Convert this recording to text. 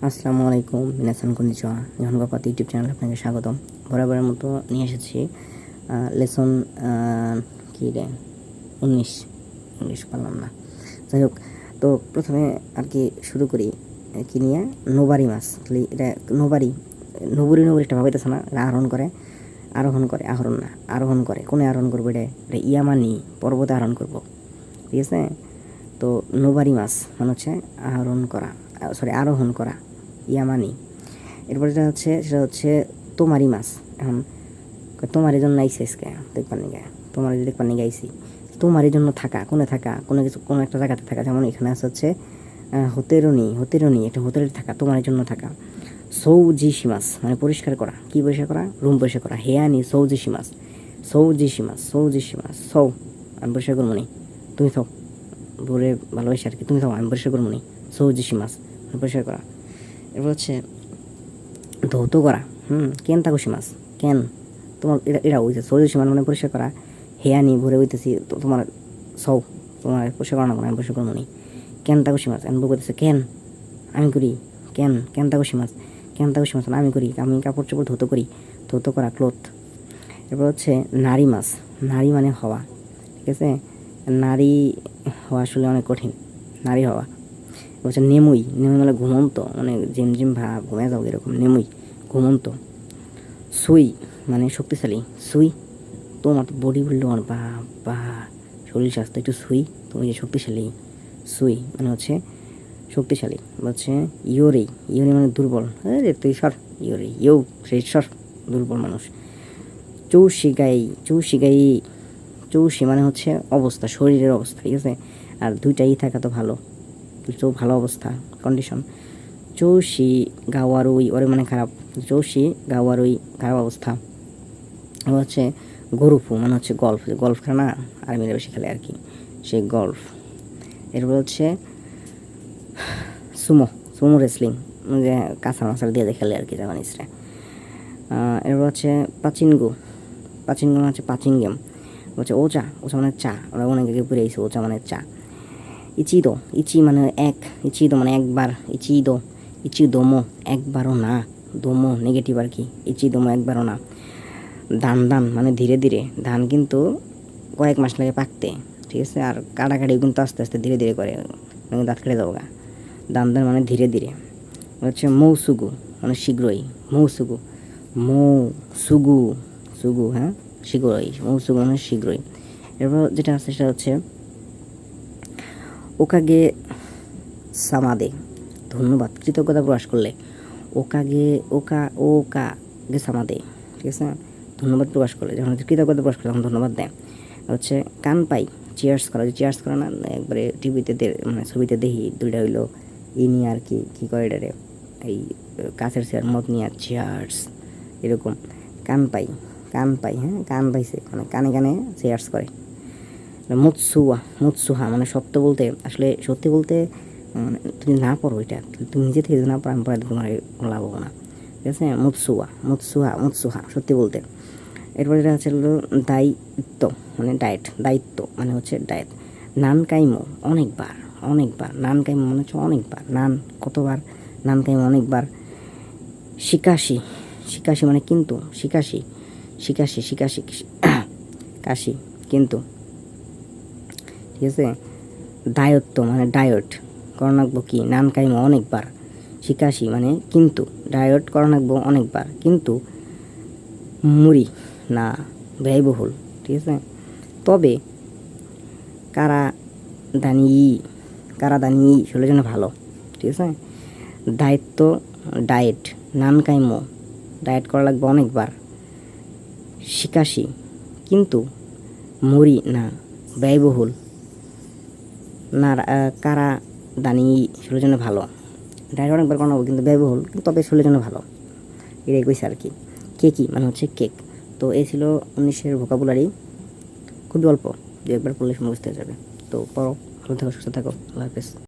আসসালামু আলাইকুম, মিনাসান konnichiwa. নিহনগাপাত YouTube চ্যানেলে আপনাকে স্বাগতম। বরাবরের মতো নিয়ে এসেছি লেসন কী রে 19 ইংলিশ পারলাম না, যাই হোক। তো প্রথমে আর কি শুরু করি কি নিয়ে, নোবারি মাছ। এটা নোবারি নবুরি একটা ভাবাইতেছে না, এটা আরোহণ করে আহরণ না, আরোহণ করে। কোনে আরোহণ করবো? এটা ইয়ামানি পর্বতে আরোহণ করবো, ঠিক আছে। তো নোবারি মাছ মানে হচ্ছে আরোহণ করা, ইয়ামানি। এরপর সেটা হচ্ছে তোমারি মাছ। এখন তোমার জন্য আইসি আজকে দেখবার নিগে, তোমার দেখবার নিগে আইসি। তোমার জন্য থাকা, কোনো কিছু কোনো একটা জায়গাতে থাকা, যেমন এখানে আছে হচ্ছে হোতেরনি, এটা হোটেলে থাকা, তোমার জন্য থাকা। সৌজিশি মাছ মানে পরিষ্কার করা, কি পরিষ্কার করা? রুম পরিষ্কার করা। হেয়ানি সৌজিশি মাছ, সৌ আমি পরিষ্কার করবো নি, তুমি থাও, বলে ভালোবাসি আর কি, তুমি থাও আমি পরিষ্কার করবো নি। সৌজিশি মাছ মানে পরিষ্কার করা। এরপর হচ্ছে ধৌত করা, কেন তাকুশি মাছ, কেন তোমার এটা হইছে সৌজিশি মাছ মানে পরিষ্কার করা। হেয়ানি ভরে হইতেছি তোমার তোমার পরিষ্কার করা না, আমি পরিষ্কার করবো নি। কেন তাকুশি মাছ আমি বলতেছে কেন আমি করি, কেন তাকুশি মাছ আমি করি, আমি কাপড় চোপড় ধৌত করা, ক্লোথ। এরপর হচ্ছে নারী মাছ, নারী মানে হওয়া, ঠিক আছে। নারী হওয়া আসলে অনেক কঠিন, নারী হওয়া। বলছে নেমুই মানে ঘুমন্ত, মানে ঝিমঝিম ভাব, ঘুমে যাও এরকম, নেমুই ঘুমন্ত। সুই মানে শক্তিশালী, সুই তোমার তো বডি বিল্ডার, বা শরীর স্বাস্থ্য একটু সুই, তুমি যে শক্তিশালী। সুই মানে হচ্ছে শক্তিশালী। বলছে ইয়োরি মানে দুর্বল, আরে তুই সর, সেই সর, দুর্বল মানুষ। চৌশি মানে হচ্ছে অবস্থা, শরীরের অবস্থা, ঠিক আছে। আর দুইটাই থাকা তো ভালো, ভালো অবস্থা, কন্ডিশন। চৌশি গাওয়ারুই ওরে মানে খারাপ, খারাপ অবস্থা। এবার হচ্ছে গরুফু মানে হচ্ছে গল্ফ খেলে না, আর্মিরা বেশি খেলে আর কি, সে গল্ফ। এরপর হচ্ছে সুমো রেসলিং, যে কাঁচা মাছার দিয়ে খেলে আর কি জাপানিজরা। এরপর হচ্ছে পাচিনগো মানে হচ্ছে পাচিং গেম। হচ্ছে ওচা মানে চা, ওরা অনেক আগে পড়ে আইছে, ওচা মানে চা। ইচি মানে একবার, ইচিদোমো একবারও না, দোমো নেগেটিভ আর কি, ইচিদোমো একবারও না। দান মানে ধীরে ধীরে, ধান কিন্তু কয়েক মাস লাগে পাকতে, ঠিক আছে। আর কাটাকাটি কিন্তু আস্তে আস্তে ধীরে ধীরে করে, মানে দাঁত কেটে যাবো গা। দান মানে ধীরে ধীরে। হচ্ছে মৌসুগু মানে শীঘ্রই, সুগু হ্যাঁ, শীঘ্রই, মৌসুগু মানে শীঘ্রই। এরপর যেটা আছে সেটা হচ্ছে ওকাগে সামাদে, ধন্যবাদ, কৃতজ্ঞতা প্রকাশ করলে। ওকাগে সামাদে, ঠিক আছে, ধন্যবাদ প্রকাশ করলে, যখন কৃতজ্ঞতা প্রকাশ করে তখন ধন্যবাদ দেয়। হচ্ছে কান পাই, চিয়ার্স করা না, একবারে টিভিতে মানে ছবিতে দেখি দুইটা হইলো ইনি আর কি কী করে এটারে, এই কাছের চেয়ার মত নিয়ে চিয়ার্স এরকম। কান পাই হ্যাঁ, কান পাইছে মানে কানে চেয়ার্স করে। মুৎসুহা মানে সত্য বলতে, আসলে সত্যি বলতে মানে তুমি না পড়ো, এটা তুমি নিজে থেকে না পড়ো, আমি পড়াতে তোমার লাভ হবো না, ঠিক আছে। মুৎসুহা সত্যি বলতে। এরপর এটা হচ্ছে দায়িত্ব মানে হচ্ছে ডায়েট। নান কাইমো অনেকবার, নান কাইমো মানে হচ্ছে অনেকবার, নান কতবার, নান কাইমো অনেকবার। শিকাশি মানে কিন্তু, শিকাশি কাশি কিন্তু, ঠিক আছে। দায়ত্ব মানে ডায়েট করা নাকবো কি, নান কাইমো অনেকবার, শিকাশি মানে কিন্তু, ডায়েট করা নাকবো অনেকবার, কিন্তু মুড়ি না, ব্যয়বহুল, ঠিক আছে। তবে কারা দানি শরীরের জন্য ভালো, ঠিক আছে। ডায়েট নান কাইমো ডায়েট করা লাগবে অনেকবার, শিকাশি কিন্তু, মুড়ি না, ব্যয়বহুল না, কারা দানি শরীরের জন্য ভালো, ডায়েট অনেকবার করা নেবো কিন্তু ব্যয়বহুল, কিন্তু তবে শরীরের জন্য ভালো, এটাই কইছে আর কি। কেকি মানে হচ্ছে কেক। তো এই ছিল 19-এর ভোকাবুলারি, খুবই অল্প, দু একবার পড়লে সময় বুঝতে যাবে। তো পড়ো, ভালো থাকো, সুস্থ থাকো, আল্লাহ হাফেজ।